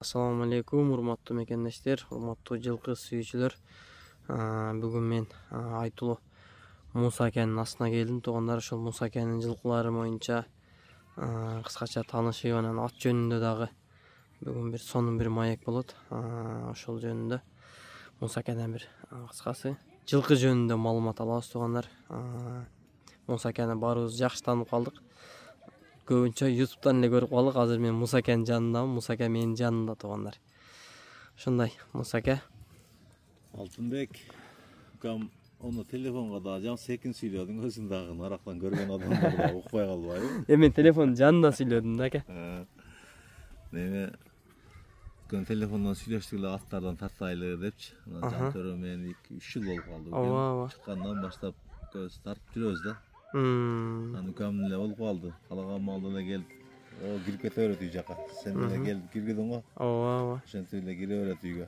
Assalamu alaikum, урматтуу мекендештер, урматтуу жылкы сүйүүчүлөр. Бүгүн мен Айтулуу Муса акенин астына келдим. Туугандар, ошол Муса акенин жылкылары боюнча кыскача таанышып, анан ат жөнүндө дагы бүгүн бир сонун бир маек болот. Ошол жөнүндө Муса акенен бир кыскасы жылкы жөнүндө маалымат алабыз, туугандар. Муса акени баарыбыз жакшы таанып калдык. Көбүнчө YouTube'дан эле көрүп калдык. Азыр мен Муса акенин жанындамын. Муса аке менин жанымда, туугандар. Ушундай, Муса аке. Алтынбек, укам onu telefonga da жан секин сүйлөдүң, өзүң дагы нарактан көргөн адамдар да укпай калбайбы? Мен телефондун жанында сүйлөдүм да, аке. Неме көн телефондон сүйлөштүк эле, аттардан тартайлы депчи. Жан төрө менен 2-3 жыл болуп калды. Ооба. Чыккандан баштап көз тартып жүрөбүз да. Анан укам эле болуп калды. Калаган маалда эле келип, кирип кете берет үй жака. Сен эле келип киргидиң го. Ооба. Ошентип эле кире берет үйгө.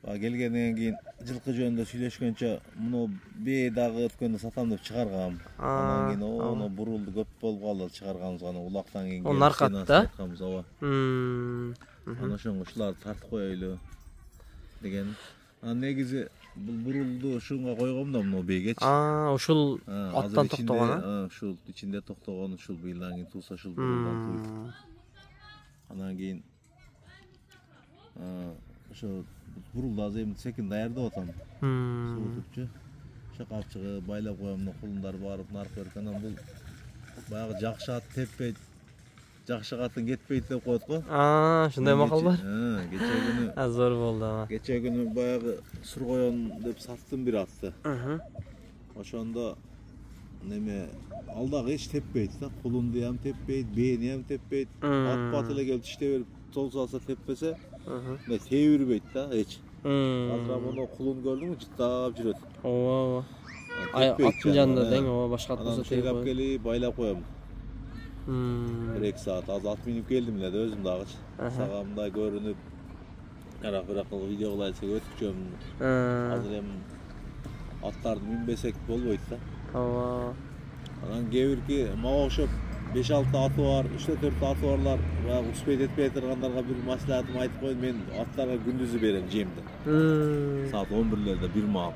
Келгенден кийин жылкы жөнүндө сүйлөшкөнчө муну бээ дагы өткөндө сатам деп чыгаргам. Анан кийин ону бурулду, көп болуп калды чыгарганыбызга, анан улактан кийин Ол наркатта? ооба. Анан ошоңго ушуларды тартып коелу деген. Анан негизи бул бурулду ушунга койгом да, муну бээгечи. Ушул аттан токтогон, ушул ичинде токтогон, ушул быйылдан кийин тууса ушул бурулдан тууйт. Анан кийин ошо бурулду азыр эми секин даярдап атам. Суутупчу. Ошо капчыгы байлап коем, мына кулундар барып нарып берет. Анан бул баягы жакшы ат теппейт, жакшы катын кетпейт деп коет го. Ушундай макал бар. Кече күнү Зор болду ама. Кече күнү баягы сургоyon деп саттым бир атты. Ошондо неме ал дагы эч теппейт да. Кулунду ham теппейт, бээни ham теппейт. Ат эле келип тиштеп берип тол салса теппесе, мына тебирбейт да эч. Азыр муну кулун көрдүңбү, жыттап жүрөт. Ооба. Аттын жанында дең, ооба, башка ат болсо тебип алып келип байлап коем. 1-2 саат азыр ат минип келдим эле да өзүм дагычы. Сага мындай көрүнүп, бирок видео кылай десек өтүкчөм. Азыр эми аттарды минбесек болбойт да. Ооба. Анан кээ-бирки мага окшоп 5-6 аты бар, 3-4 аты барлар, баягы успейт этпей тургандарга бир маслихатымды айтып коеюн, мен аттарга күндүзү берем жемди. Саат 11-лерде бир маал.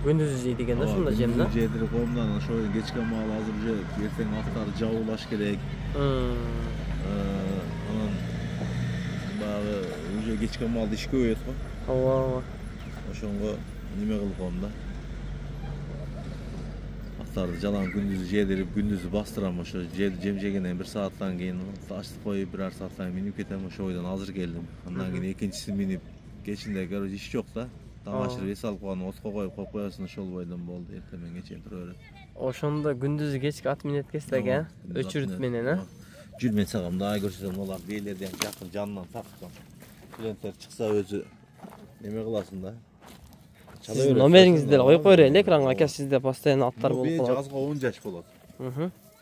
Күндүзү жейт экен да ушунда жем да. Жедирип коем да, анан ошо кечке маал азыр уже эртең аттарды жабуулаш керек. Анан баягы уже кечке маалда иш көбөйөт го. Ооба. Ошонго неме кылып коем да. Аттарды жалаң күндүзү жедирип, күндүзү бастырам. Ошо жем жегенден 1 сааттан кийин ачтып коюп, 1 сааттан кийин минип кетем. Ошо бойдон азыр келдим. Андан кийин экинчисин минип, кечинде короче иш жок да. Таң ашырып эс алып калган, отко коюп коесуң, ошол бойдон болду. Эртең кечен тура берет. Ошондо күндүзү кечке ат минет экенсиз экен, өчүрүт менен, Жүр, мен сага мындай көрсөтөм, алар бээлерден жакын жанынан тарткан. Клиенттер чыкса өзү неме кыласың да. Сиздин номериңизди деле коюп кой берели экранга, аке, сизде постоянно аттар болуп калат. Жазга 10 жаш болот.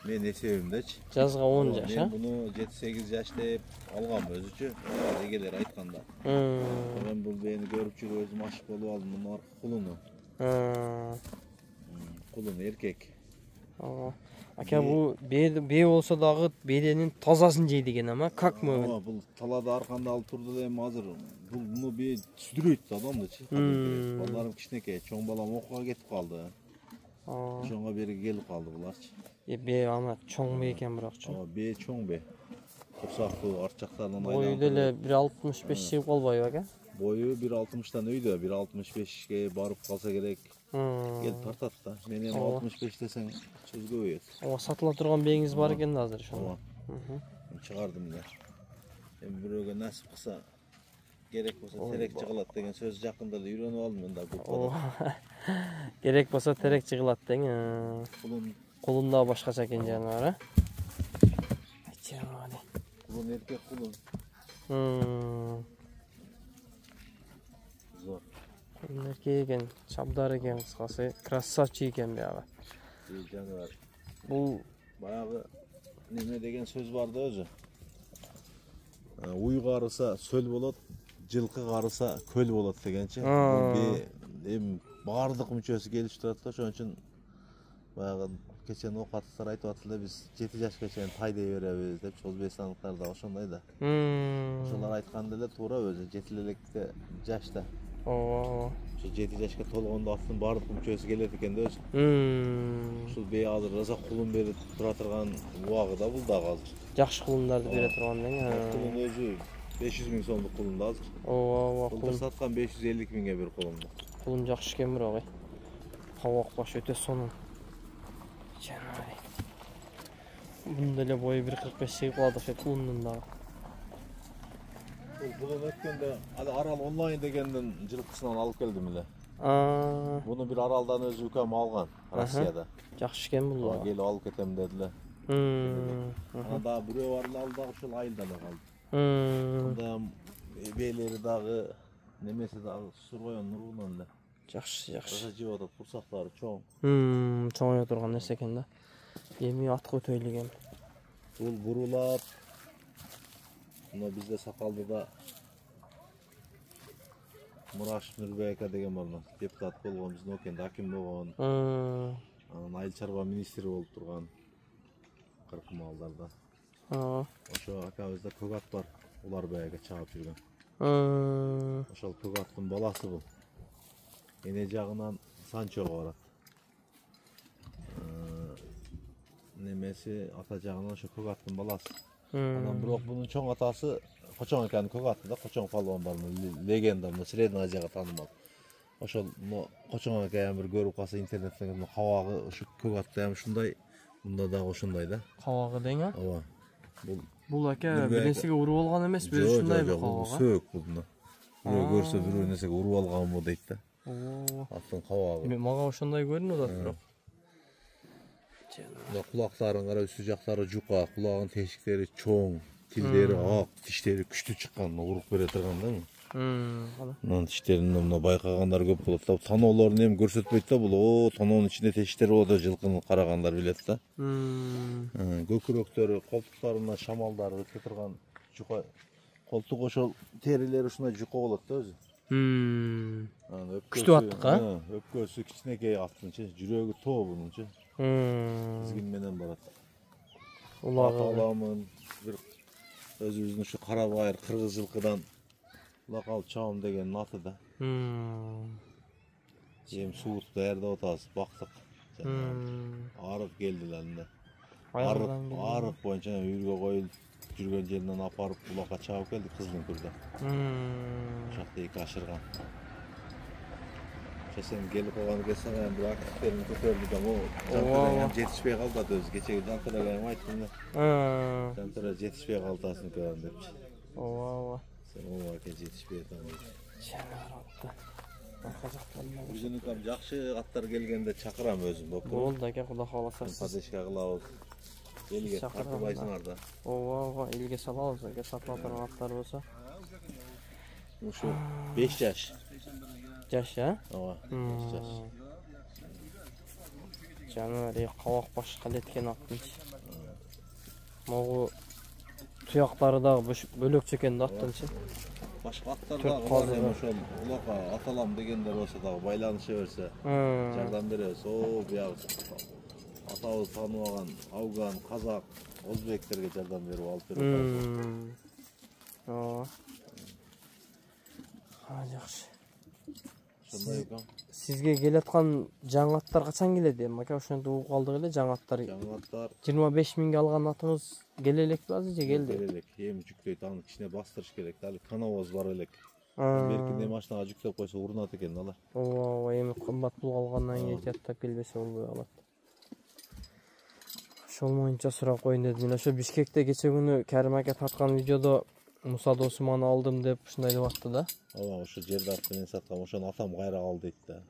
Мен эсебимдечи. Жазга 10 жаш, Мен буну 7-8 жаш деп алгам өзүчө. Эгелер айтканда. Мен бул бээни көрүп жүрүп өзүм ашык болуп алдым. Муну кулуну. Кулун эркек. Аке, бул бээ болсо дагы бээденин тазасын жейт экен ама, как мы? Бул талаада арканда алып турду да, эми азыр буну бээ сүдүрөйт да адамдычы. Балдарым кичинекей, чоң балам окууга кетип калды. Ошонго бери келип калды буларчы. Бээ ама чоң бээ экен бирокчу. Бээ чоң бээ. Курсактуу арт жактарынан айланып. Бою деле 1.65 чыгып калбайбы аке? Бою 1.60тан өйдө, 1.65ке барып калса керек. Келип тартат да. Мен эми 65 десең сөз көбөйөт. Сатыла турган бээңиз бар экен да азыр ошондо. Чыгардым да. Эми бирөөгө насип кылса керек болсо терек жыгылат деген сөз жакында эле үйрөнүп алдым мен да группада. Керек болсо терек жыгылат дең. Кулун да башкача экен жаныбар, Кулун эркек кулун. Зор. Кулун эркек экен, чабдар экен, кыскасы, красавчик экен баягы. Жаныбар. Бул баягы неме деген сөз бар да өзү. Уй карыса сөл болот, жылкы карыса көл болот дегенчи. Бул эми баардык мүчөсү келишип турат да, ошон үчүн баягы Keçen okatçılar айтып атты biz 7 жашка чейин тай дей беребиз деп Өзбекстандыктар да ошондой да. Ошолар айткан деле туура өзү 7 электе жашта. Ооба. Ошо 7 жашка толгондо аттын баардык мүчөсү келет экен да өзү. Ушул бей азыр аса кулун берип тура турган убагы да бул дагы азыр. Жакшы кулундарды бере турган дең. Кулун өзү 500 миң сомдук кулун да азыр. Ооба. Кулун саткан 550 миңге бир кулунду. Кулун жакшы экен бирок. Кабак баш өтө сонун. Жанай. Бунда эле бою 1.45 чыгып калды ошо кулундун дагы. Бул өткөндө арал онлайн дегендин жылкысынан алып келдим эле. Буну bir аралдан өзү укам алган Россияда. Жакшы экен бул. Келип алып кетем дедиле. Анда бирөө бар эле алда ошол айылдан калды. Анда бейлери дагы немеси дагы сургоyon нуругунан эле. Жакшы. Ошо жеп атат, курсактары чоң. Чоңое турган нерсе экен да. Эми атка өтөйлүк эми. Бул бурулап. Мына бизде Сакалдыда Мураш Нурбека деген бар, депутат болгон, биздин окенде аким болгон. Анан айыл чарба министри болуп турган. Кыркы малдарда. Ошо акабызда көк ат бар. Улар баягы чаап жүргөн. Ошол көк аттын баласы бул. Эне жагынан Санчого барат. Немеси ата жагынан ошо көк аттын баласы. Анан бирок бунун чоң атасы Кочоң экенин көк аты да, Кочоң палуан бар, легенда, Средний Азияга таанымал. Ошол Кочоң экен бир көрүп калса интернеттен кабагы ушу көк атты ham ушундай, мында дагы ошондой да. Кабагы дең а? Ооба. Бул ака бирнесиге уруп алган эмес, бир ушундай бир кабагы. Сөөк бул. Бирөө көрсө бирөө нерсеге уруп алганбы дейт да. Аттын кабагы. Мага ошондой көрүнүп атат бирок. Кулактарын кара, үстү жактары жука, кулагынын тешиктери чоң, тилдери ак, тиштери күчтүү чыккан, уруп бере турган да. Мына тиштерин мына байкагандар көп болот да. Таноолорун эми көрсөтпөйт да, бул тоноонун ичинде тиштер болот, жылкыны карагандар билет да. Көкүрөктөрү, колтуктарына шамалдары өтө турган жука. Колтук ошол терилери ушундай жука болот да өзү. Күчтүү аттык а? Өпкөсү кичинекей аттынчы, жүрөгү тоо бунунчу. Тизгин менен барат. Аламын бир өзүбүздүн ушу Карабайыр кыргыз жылкыдан Лакал Чаам деген аты да. Эми суут даярдап атабыз, бактык. Арык келди эле. Арык боюнча үйргө коюлуп жүргөн жеринен апарып булакка чаап келди Кыздыңкүрдө. Ошакта эки ашырган. Sen gelip olan geçen ben bırak aktarını tutuyordu da o Cantıra yetişmeye kaldı da özü geçen Cantıra gelme ayttım da Cantıra yetişmeye kaldı aslında gören demiş. Sen o vakit yetişmeye tamam. Üzünü tam jakşı atlar gelgende çakıram özüm bak. Oldu aka Xudo xolasa siz Padeşka qılabız. Elge taqırbaysınlar da. Ova elge salabız aka satma turgan atlar bolsa. Şu 5 yaş. Жаш, а? Ооба. 5 жаш. Жанагы кабак башка леткен аттынчы. Могу туяктары дагы бөлөкчө экен да аттынчы. Башка аттар дагы бар, ошол улака аталам дегендер болсо дагы байланыша берсе, жардам беребиз. Буягы атабыз тааныбаган Афган, Казак, Өзбектерге жардам берип алып беребиз. Ооба. Жакшы. Sizge geletkan жаңаттар качан келеди? Мака ошентип угуп калдык эле жаңаттар. 25 миңге алган атыңыз келе элекпи азыр же келди? Келе элек. Эми жүктөйт, аны кичине бастырыш керек. Дали канавоз бар элек. Беркинде машинага жүктөп койсо урунат экен алар. Ооба, эми кымбат пул алгандан кийин жаттап келбесе болбой калат. Ошол боюнча сурап коеюн дедим. Ошо Бишкекте кече күнү Карим ака тарткан видеодо Муса досуманы алдым деп ушундай деп атты да. Ооба, ошо жерди артын мен саткам, ошону атам кайра кал дейт да.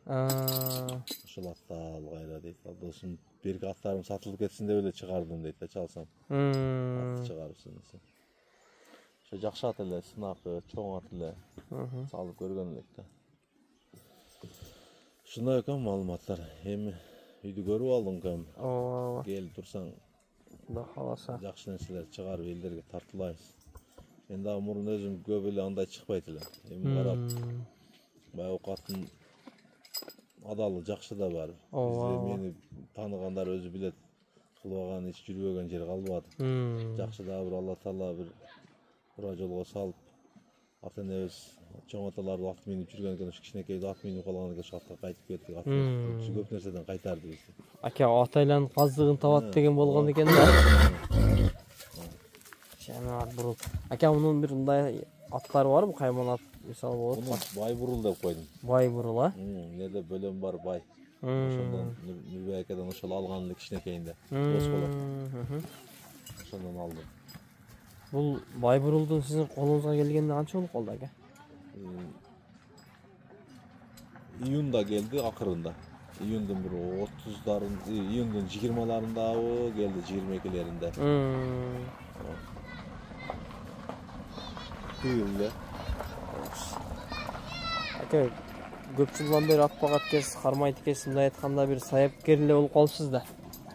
Ошол атты ал кайра дейт. Ал досум берки аттарым сатылып кетсин деп эле чыгардым дейт да, чалсам. Атты чыгарыпсың десе. Ошо жакшы ат эле, сынакы, чоң ат эле. Салып көргөн элек да. Ушундай экен маалыматтар. Эми үйдү көрүп алдым кем. Ооба. Келип турсаң, Кудай кааласа. Жакшы нерселер чыгарып элдерге тартуулайбыз. Мен дагы мурун өзүм көп эле андай чыкпайт эле. Эми карап, баягы аттын адалы жакшы да бар. Бизде мени тааныгандар өзү билет. кулбаган ич жүрбөгөн жер калбады. Жакшы да бир Алла Таала бир туура жолго салып, ата энебиз чоң аталарды ат минип жүргөн экен, кичинекей ат минип калган экен, атка кайтып кеттик. Ат көп нерседен кайтарды бизди. Ака ат айланып каздыгын табат деген болгон экен да. Жана бурул. Ака мунун бир мындай аттары барбы? Кайман ат мисалы болот. Муну Байбурул деп койдум. Байбурул, а? Эмне бөлөм бар бай. Ошондон Нурбек акадан ошол алган эле кичинекейинде. Дос болот. Ошондон алдым. Бул Байбурулдун сиздин колуңузга келгенде канча болуп калды ака? Июнда келди акырында. Июндун бир 30-дарын, июндун 20-ларындабы келди, 22-леринде. Түйүлдө. Ака, көп жылдан бери ат багат экенсиз, кармайт экенсиз, мындай айтканда бир саяпкер эле болуп калыпсыз да.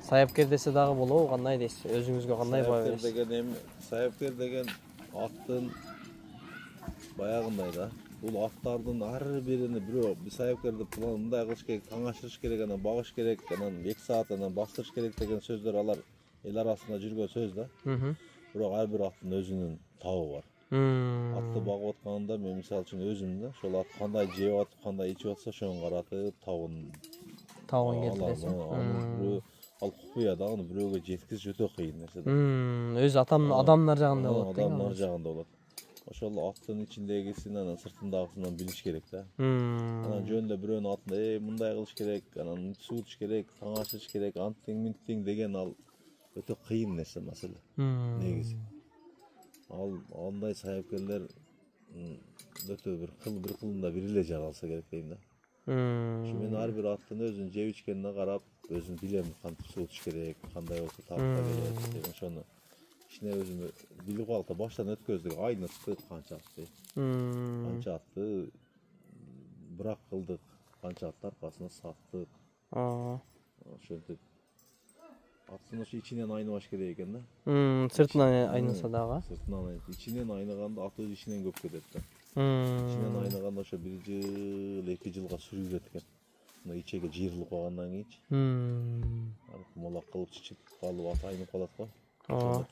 Саяпкер десе дагы болобу, кандай дейсиз? Өзүңүзгө кандай баа бересиз? Саяпкер деген аттын баягындай да. Бул аттардын ар бирини бирөө саяпкерди мындай кылыш керек, таңашырыш керек, анан багыш керек, анан 2 саат анан бастырыш керек деген сөздөр алар эл арасында жүргөн сөз да. Бирок ар бир аттын өзүнүн табы бар. Атты багып атканда мен мисалы үчүн өзүм да, ошол ат кандай жеп атып, кандай ичип атса ошону каратып табын келтиресиз. Ал купуя да, аны бирөөгө жеткизиш өтө кыйын нерсе да. Өзү адамдар жагында болот. Адамдар жагында болот. Ошол аттын ичиндегисин анан сыртындагысынан билиш керек да. Анан жөн эле бирөөнүн атын мындай кылыш керек, анан суутуш керек, таңашырыш керек, анттиң минттиң деген ал өтө кыйын нерсе маселе. Негизи. Андай саяпкерлер өтө бир кылында бир эле жаралса керек дейм да. Мен ар бир аттын өзүнүн жеп ичкенине карап, өзүм билем кантип суутуш керек, кандай болсо табыкка келет, ошону ичине өзүм билип калып, баштан өткөздүк, айныттык, канча атты бирак кылдык, канча атты аркасына саттык. Ошентип аттын ошо ичинен айныбаш керек экен да. Сыртынан айнылса дагы. Сыртынан ичинен айныганда ат өзү ичинен көп кетет да. Ичинен айныганда ошо 1 жыл, 2 жылга сүрүлөт экен. Мына ичеге жыйрылып калгандан кийинчи. Молак кылып чичип калып ат айнып калат го.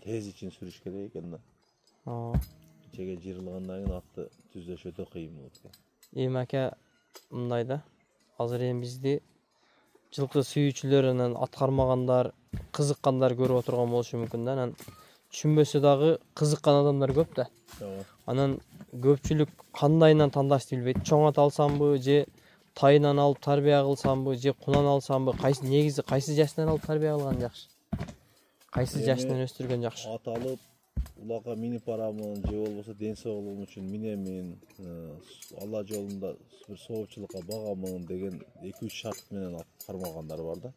Тез ичин сүрүш керек экен да. Ичеге жыйрылгандан кийин атты түзөш өтө кыйын болот экен. Эми ака мындай да. Азыр эми бизди жылкы сүйүүчүлөр анан ат кармагандар, кызыккандар көрүп отурган болушу мүмкүн да. Анан түшүнбөсө дагы кызыккан адамдар көп да. Анан көпчүлүк кандайынан тандашты билбейт. Чоң ат алсамбы, же тайынан алып тарбия кылсамбы, же кунан алсамбы, негизи кайсы жашынан алып тарбия кылган жакшы? Кайсы жашынан өстүргөн жакшы? Ат алып улакка минип барамын, же болбосо ден соолугум үчүн минемин, Алла жолунда бир соопчулукка багамын деген 2-3 шарт менен ат кармагандар бар да.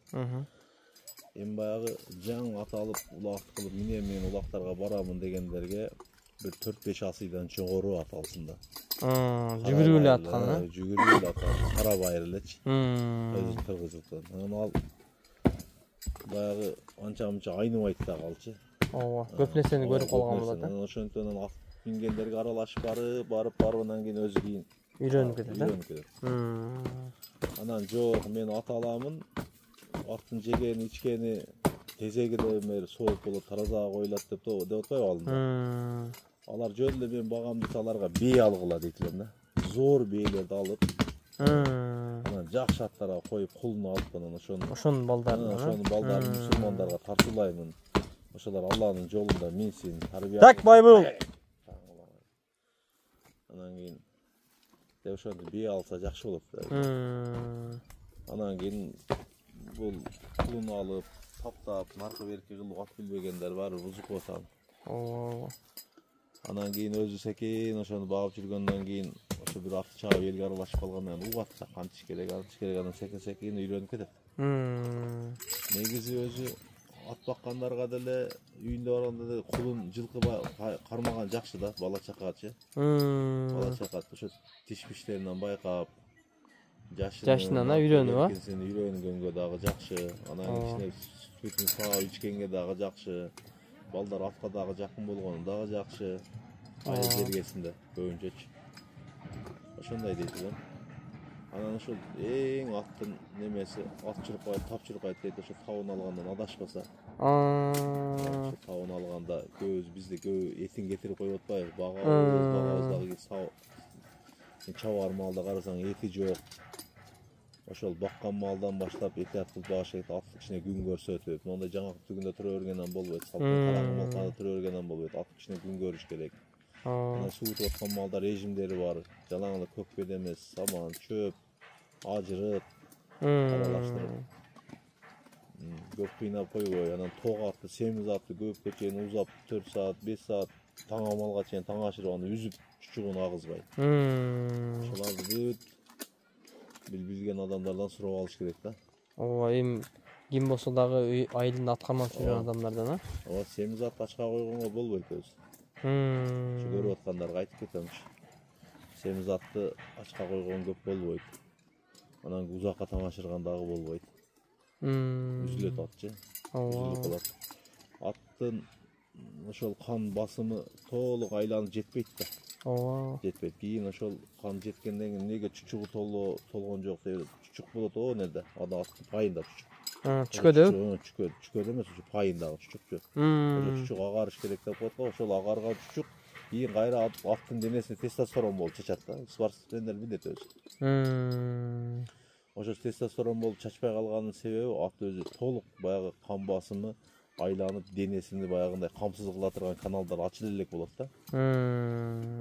Эми баягы жаң ат алып улакты кылып минемин, улактарга барамын дегендерге бир 4-5 асыйдан жогору ат алсын да. Жүгүрүп эле аткан, жүгүрүп эле аткан, карабайыр элечи. Өзү кыргызылыктан. Анан ал баягы анча-мынча айныбайт да калчы. Ооба, көп нерсени көрүп калган болот. Ошентип анан ат мингендерге аралашып барып анан кийин өзү кийин үйрөнүп кетет да. Анан жок, мен ат аламын, аттын жегени, ичкени, тезеги да сооп болот, таразага коюлат деп атпайбы алдында. Алар жөн эле мен багам десе аларга бээ алгыла дейт элем да. Зор бээлерди алып, анан жакшы аттарга коюп, кулуна алып анан ошонун балдарын мусулмандарга тартуулаймын. Ошолор Алланын жолунда минсин, тарбия. Так, Байбурул. Анан кийин ошону бээ алса жакшы болот да. Анан кийин бул кулуна алып, таптап, наркы берки кылып ат билбегендер баары бузуп атам. Анан кийин өзү секин ошону багып жүргөндөн кийин ошо бир ат чаап элге аралашып калгандан кийин угат да, кантиш керек, анан секин үйрөнүп кетет. Негизи өзү ат баккандарга деле үйүндө барганда деле кулун, жылкы кармаган жакшы да, бала чакачы. Бала чака ошо тиш-биштеринен байкап, жашынан үйрөнүп, үйрөнгөнгө дагы жакшы. Анан ичине сүтүн саап ичкенге дагы жакшы. Балдар атка дагы жакын болгону дагы жакшы. Айыл жергесинде көбүнчөчү. Ошондой дейт элем. Анан ошол эң аттын немеси тапчырып дейт ошо табын алгандан адашпаса. Ошо табын алганда көбүбүз бизде көбү этин кетирип коюп атпайбы. Багабыз дагы чабар малда карасаң эти жок. Ошол баккан малдан баштап этият кылып багыш керек. Аттын кичине күн көрсөтүп, мондай жаңак түгүндө тура бергенден болбойт. Салкын караңгы малкада тура бергенден болбойт. Аттын кичине күн көрүш керек. Анан суутуп аткан малда режимдери бар. Жалаң эле көкпеде эмес, саман, чөп, ажырып, аралаштырып. Көп кыйнап койбой, анан ток атты, семиз атты көпкө чейин узап 4 саат, 5 саат таң амалга чейин таң ашырып аны үзүп чучугун агызбай. Ошоларды бүт билген адамдардан сурап алыш керек да. Ооба, эми ким болсо дагы айылында ат кармап жүргөн адамдардан, а? Ооба, семиз ат ачка койгонго болбойт өзү. Көрүп аткандарга айтып кетемиш. Семиз атты ачка койгон көп болбойт. Анан узакка таң ашырган дагы болбойт. Үзүлөт атчы. Үзүлүп калат. Аттын ошол кан басымы толук айланып жетпейт да. Ооба. Жетпейт. Кийин ошол кан жеткенден кийин эмнеге чучугу толгон жок деп чучук болот о неде. Ада аттын пайында чучук. Чүкөдө? Чүкөдө эмес, ошо пайындагы чучукчу. Ошо чучук агарыш керек деп коет го. Ошол агарган чучук кийин кайра аттын денесине тестостерон болуп чачат да. Спортсмендер билет өзү. Ошо тестостерон болуп чачпай калганын себеби ат өзү толук баягы кан басымы айланып денесини баягындай камсыз кыла турган каналдар ачыла элек болот да.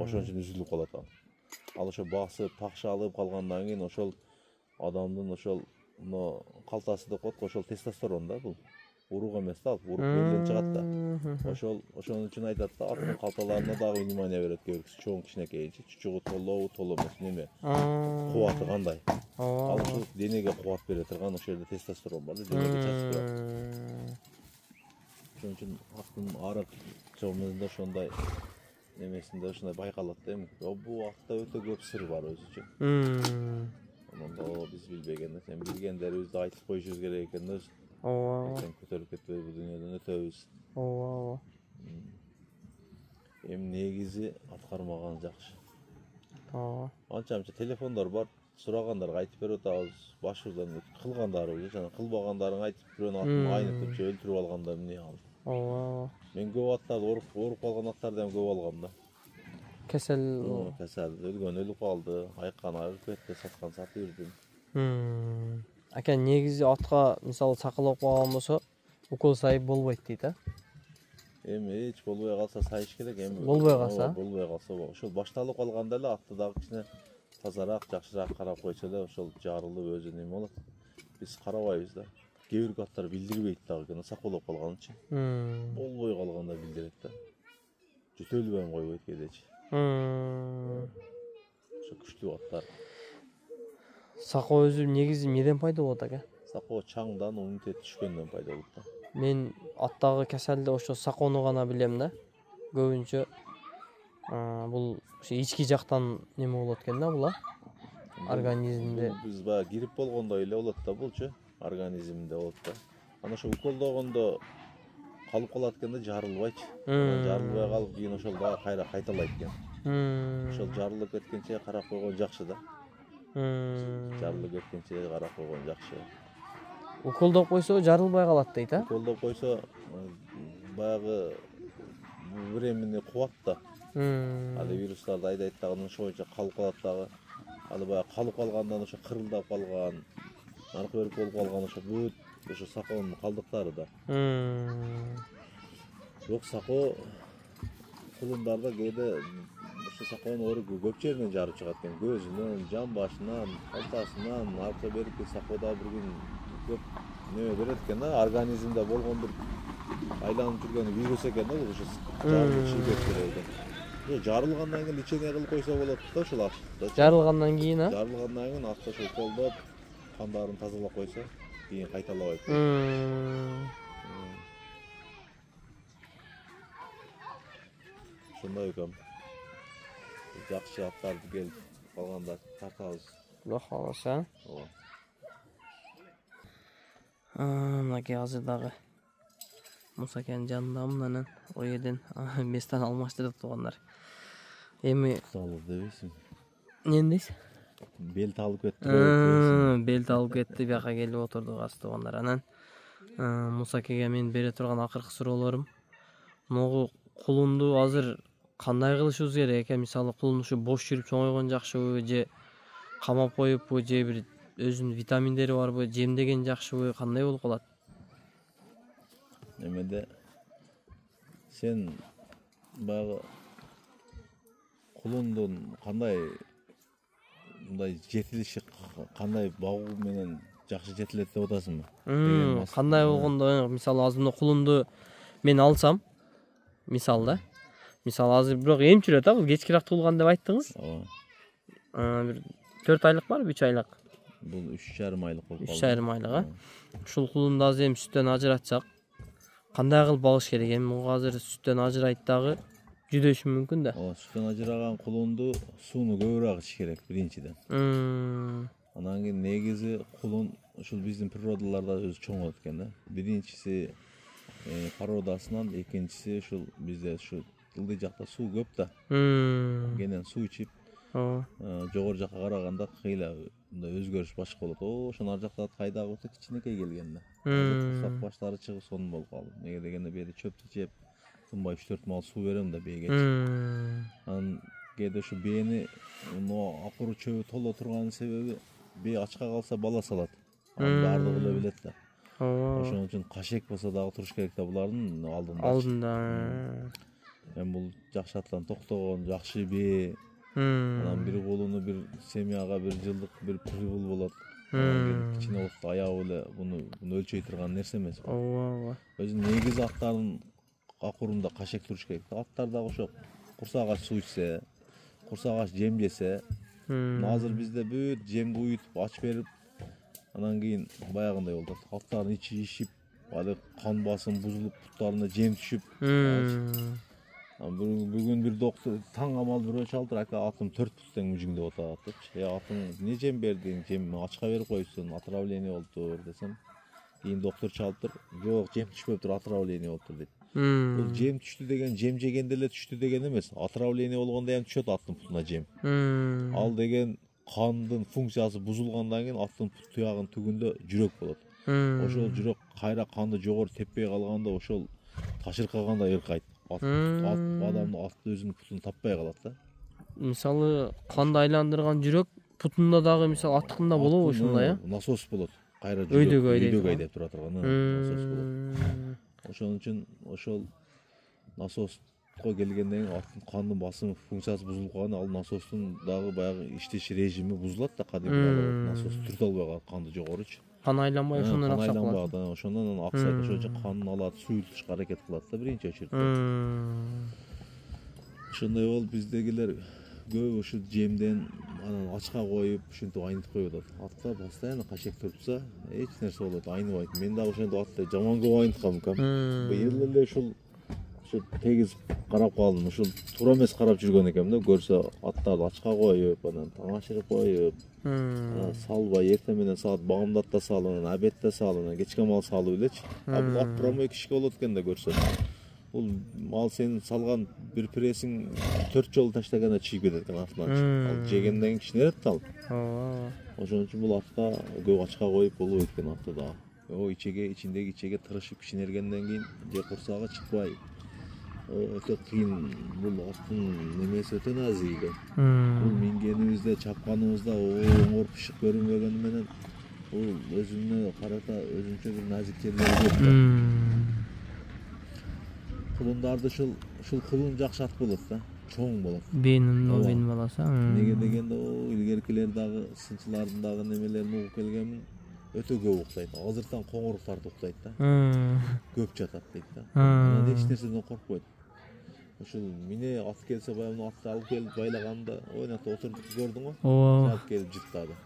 Ошон үчүн үзүлүп калат ал. Ал ошо басып, такшалып калгандан кийин ошол адамдын ошол калтасы деп коет го, ошол тестостерон да бул. Урук эмес да, урук белден чыгат да. Ошон үчүн айтат да, аттын калталарына дагы внимание берет көбүсү. Чоң кичинекейинчи, чучугу толобу, толо эмес, неме? Кубаты кандай? Ал ошо денеге кубат бере турган ошол жерде тестостерон бар да, денеге чачып турат. Ошон үчүн аттын арык чомузунда ошондой немесинде ошондой байкалат да эми. Бул атта өтө көп сыр бар өзүчө. Анан да биз билбеген да, сен билгендерибизди айтып коюшубуз керек экен да. Ооба. Сен көтөрүп кетпей бул дүйнөдөн өтөбүз. Ооба. Эми негизи ат кармаган жакшы. Ооба. Анча телефондор бар, сурагандарга айтып берип атабыз. Башыбыздан кылгандарыбыз, жана кылбагандарың айтып бирөөнүн атын айнытып же өлтүрүп алганда эмне калды? Ооба. Мен көп аттарды ооруп калган аттарды ham көп алгам да. Кесел өлгөн өлүп калды, айккан айыгып кетти, саткан сатып жүрдүм. Ака, негизи атка мисалы сакалап калган болсо укол сайып болбойт дейт, а? Эми эч болбой калса сайыш керек, эми болбой калса ошол башталып калганда эле атты дагы кичине тазараак, жакшыраак карап койсо эле ошол жарылып өзү неме болот. Биз карабайбыз да. Кээ бир аттар билдирбейт дагы, сакалап калганычы. Болбой калганда билдирет да. Жөтөлүп ham койбойт кээдечи. Ошо күчтүү аттар. Сакоо өзү негизи эмнеден пайда болот ака? Сакоо чаңдан, иммунитет түшкөндөн пайда болот да. Мен аттагы кеселди ошо сакоону гана билем да. Көбүнчө бул ошо ички жактан неме болот экен да, бул организмде. Биз баягы грипп болгондой эле болот да булчу, организмде болот да. Анан ошо уколдогондо калып калат экен да, жарылбайчы. Жарылбай калып кийин ошол дагы кайра кайталайт экен. Ошол жарылып кеткенче карап койгон жакшы да. Жарылып кеткенче карап койгон жакшы. Уколдоп койсо жарылбай калат дейт, а? Уколдоп койсо баягы времени кубат да. Али вирустарды айдайт дагы, ошо боюнча калып калат дагы. Али баягы калып калгандан ошо кырылдап калган, аркы берип болуп калган ошо бүт ошо сакоонун калдыктары да. Бирок сакоо кулундарда кээде ошо сакоонун оору көп жеринен жарып чыгат экен. Көзүнөн, жан башынан, калтасынан, аркы берки сакоодо бир күн көп неме берет экен да, организмде болгон бир айланып жүргөн вирус экен да, бул ошо жарылып чыгып берет экен. Жарылгандан кийин лечение кылып койсо болот да, ошол атты. Жарылгандан кийин, а? Жарылгандан кийин атты ошо уколдоп, кандарын тазалап койсо, кийин кайталабайт. Ошондой экен. Жакшы аттарды келип калганда тартабыз. Кудай кааласа. Ооба. Мынакей азыр дагы Муса акенин жанындамын, анан о жерден местан алмаштырып тургандар. Эми Салып дебейсиң. Эмне дейсиң? Bel talып кетти. Белди алып кетти, бияка келип отурдук аз туугандар. Анан Муса акеге мен бере турган акыркы суроолорум, могу кулунду азыр кандай кылышыбыз керек экен? Мисалы кулун ушу бош жүрүп чоңойгон жакшыбы, же камап коюппу, же бир өзүнүн витаминдери барбы, жемдеген жакшыбы, кандай болуп калат? Немеде сен баягы кулундун кандай мындай жетилиши, кандай багуу менен жакшы жетилет деп атасыңбы? Кандай болгондо, мисалы азыр мына кулунду мен алсам, мисалы азыр бирок эмчүрөт бул кечкирээк туулган деп айттыңыз. Бир 4 айлык барбы, 3 айлык? Бул 3,5 айлык болуп калды. 3,5 айлык, Ушул кулунду азыр эми сүттөн ажыратсак, кандай кылып багыш керек? Эми муга азыр сүттөн ажырайт дагы жүдөшү мүмкүн да. Сүттөн ажыраган кулунду сууну көбүрөөк ичиш керек биринчиден. Анан кийин негизи кулун ушул биздин природаларда өзү чоң болот экен да. Биринчиси породасынан, экинчиси ушул бизде ушу ылдый жакта суу көп да. Кенен суу ичип, жогору жакка караганда кыйла мындай өзгөрүш башка болот. Ошонун ар жакта кайдагы өтө кичинекей келген да. Курсак баштары чыгып сонун болуп калды. Неге дегенде бери чөптү жеп, тынбай 3-4 мал суу берем да бейгечи. Анан кээде ушу бээни акыруу чөбү толо турганын себеби бээ ачка калса бала салат. Анын баардыгы эле билет да. Ошон үчүн кашек болсо дагы туруш керек да булардын алдында. Эми бул жакшы аттан токтогон, жакшы бээ. Анан бир кулуну бир семьяга бир жылдык бир прибыл болот. Кичине болсо аягы эле буну өлчөй турган нерсе эмес. Өзү негизи аттардын акырында кашек туруш керек. Аттар дагы ошо курсак ач суу ичсе, курсак ач жем жесе. Азыр бизде бүт жемди уютуп ач берип, анан кийин баягындай болуп атат. Аттардын ичи ишип, али кан басым бузулуп, буттарына жем түшүп. Бүгүн бир доктор таң амал бирөө чалдыр, ака атым 4 пут тең мүжүңдөп атат депчи. Атың эмне жем бердиң? Жем ачка берип коюпсуң, отравление болуптур десем. Кийин доктор чалыптыр, жок, жем түшпөптүр, отравление болуптур дейт. Бул жем түштү деген жем жегенде эле түштү деген эмес. Отравление болгондо ham түшөт аттын путуна жем. Ал деген кандын функциясы бузулгандан кийин аттын туягынын түгүндө жүрөк болот. Ошол жүрөк кайра канды жогору теппей калганда ошол ташыркагандай ыркайт. Адамдын аты өзүнүн путун таппай калат да. Мисалы канды айландырган жүрөк путунда дагы мисалы аттыкында болобу ушундай, насос болот. Кайра өйдөгөй айдап тура турган насос болот. Ошон үчүн ошол насоско келгенден кийин аттын кандын басымы функциясы бузулуп калганда ал насостун дагы баягы иштеш режими бузулат да, кадимки насос түртө албай калат канды жогоручу. Кан айланбай ошондон аксап калат. Ошондон аксайт, ошон үчүн канын алат, суюлтушка аракет кылат да биринчи очередте. Ошондой болуп биздегилер көп ушу жемден анан ачка коюп, ушинтип айнытып коюп атат. Атта постоянно кашек турса, эч нерсе болбойт, айныбайт. Мен дагы ошентип атты жаман көп айныткам экен. Быйыл эле ушул тегиз карап калдым. Ушул туура эмес карап жүргөн экенмин да. Көрсө аттарды ачка коюп, анан таң ашырып коюп, салбай эртең менен саат багымдатта салып, анан обедте салып, анан кечке мал салып элечи. Бул ат промой кишке болот экен да көрсө. Бул мал сен салган бир прессиң 4 жолу таштаганда чыйып кетет экен артынан. Ал жегенден кийин кичинерет да ал. Ошон үчүн бул атка көп ачка коюп болбойт экен атты да. Ичиндеги ичеге тырышып кичинергенден кийин же курсагы чыкпай өтө кыйын. Бул аттын немеси өтө назик экен. Бул мингенибизде, чапканыбызда оңор пышык көрүнбөгөнү менен бул өзүнө карата өзүнчө бир назик жерлери бар. Кулундарды ушул кулун жакшы ат болот да, чоң болот. Бенин баласы. Неге дегенде илгеркилер дагы сынчылардын дагы немелерин угуп келгенмин, өтө көп уктайт. Азыртан коңуруктарды уктайт да. Көп жатат дейт да. Анан эч нерседен коркпойт. Ушул мине ат келсе, баягы атты алып келип байлаганда ойнатып отурдук, көрдүңбү? Алып келип жыттады.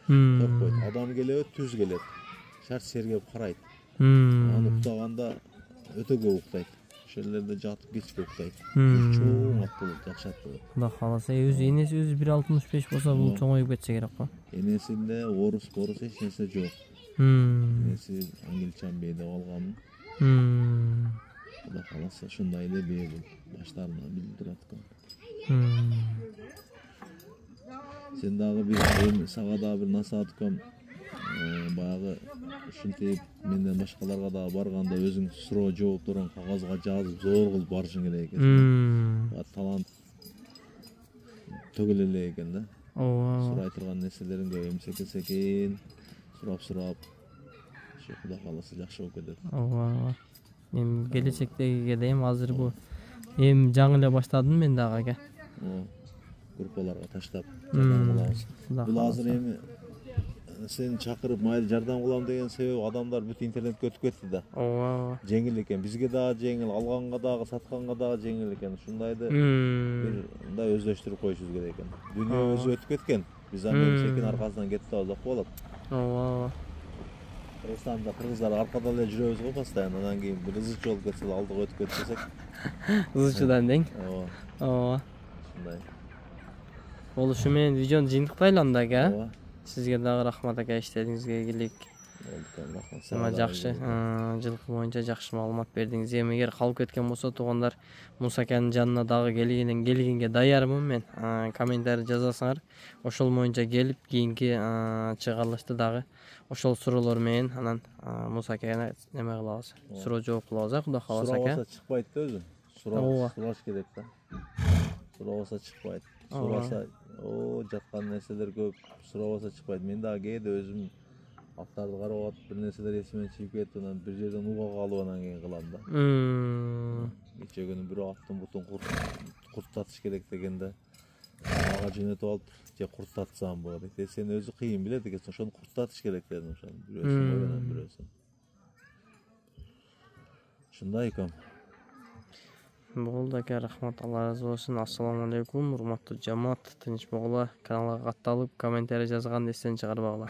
Коркпойт. Адам келеби, түз келет. Шарт сергеп карайт. Анан уктаганда өтө көп уктайт. Ошолерде жатып кечке уктайт. Чоң ат болот, жакшы ат болот. Кудай кааласа, энеси өзү 1.65 болсо бул чоңоюп кетсе керек го. Энесинде орус эч нерсе жок. Энеси англичан бээ деп алгам. Кудай кааласа ушундай эле бээ бул. Баштарынан билдирип аткан. Sen dagы bir сага дагы bir насаат кам баягы ушинтип менден башкаларга дагы барганда өзүң суроо жооп турган кагазга жазып зор кылып барышың керек экен. Талант төгүл эле экен да. Сурай турган нерселериң көп эмсек экен. Сурап Кудай кааласа жакшы болуп кетет. Ооба. Эми келечектеги дейм азыр бу эми жаңы эле баштадым мен дагы ака. Группаларга таштап жардам кылабыз. Бул азыр эми сени чакырып майыл жардам кылам деген себеби адамдар бүт интернетке өтүп кетти да. Ооба. Жеңил экен, бизге дагы жеңил, алганга дагы, сатканга дагы жеңил экен. Ушундайды бир мындай өздөштүрүп коюшубуз керек экен. Дүйнө өзү өтүп кеткен. Биз анын секин аркасынан кетип атабыз деп болот. Ооба. Кыргызстанда кыргыздар аркада эле жүрөбүз го постоянно. Анан кийин бир ызычы болуп кетсе алдыга өтүп кетсек. Ызычыдан дең. Ооба. Ушундай. Болушу менен видеону жыйынтыктайлы анда ака. Ооба. Сизге дагы рахмат ака, иштериңизге ийгилик. Сама жакшы, жылкы боюнча жакшы маалымат бердиңиз. Эми эгер калып кеткен болсо туугандар Муса аканын жанына дагы келгенге даярмын мен. Комментарий жазасыңар. Ошол боюнча келип кийинки чыгарылышты дагы ошол суроолор менен анан Муса акага неме кылабыз. Суроо жооп кылабыз, Кудай кааласа ака. Сурабаса чыкпайт да өзү. Сураш керек да. Сурабаса чыкпайт. Сураса жаткан нерселер көп. Сурабаса чыкпайт. Мен дагы кээде өзүм аттарды карап атып бир нерселер эсимден чыгып кетип, анан бир жерден уга калып анан кийин кылам да. Кече күнү бирөө аттын бутун курттатыш керек дегенде ага жөнөтүп алып же курттатсам болот дейт. Сен өзү кыйын билет экенсиң, ошону курттатыш керек дедим ошону. Бирөөсүн койгонан бирөөсүн. Ушундай экен. Болду ака, рахмат, Алла разы болсун. Ассаламу алейкум, урматтуу жамаат, тынч болгула. Каналга катталып, комментарий жазган эстен чыгарбагыла.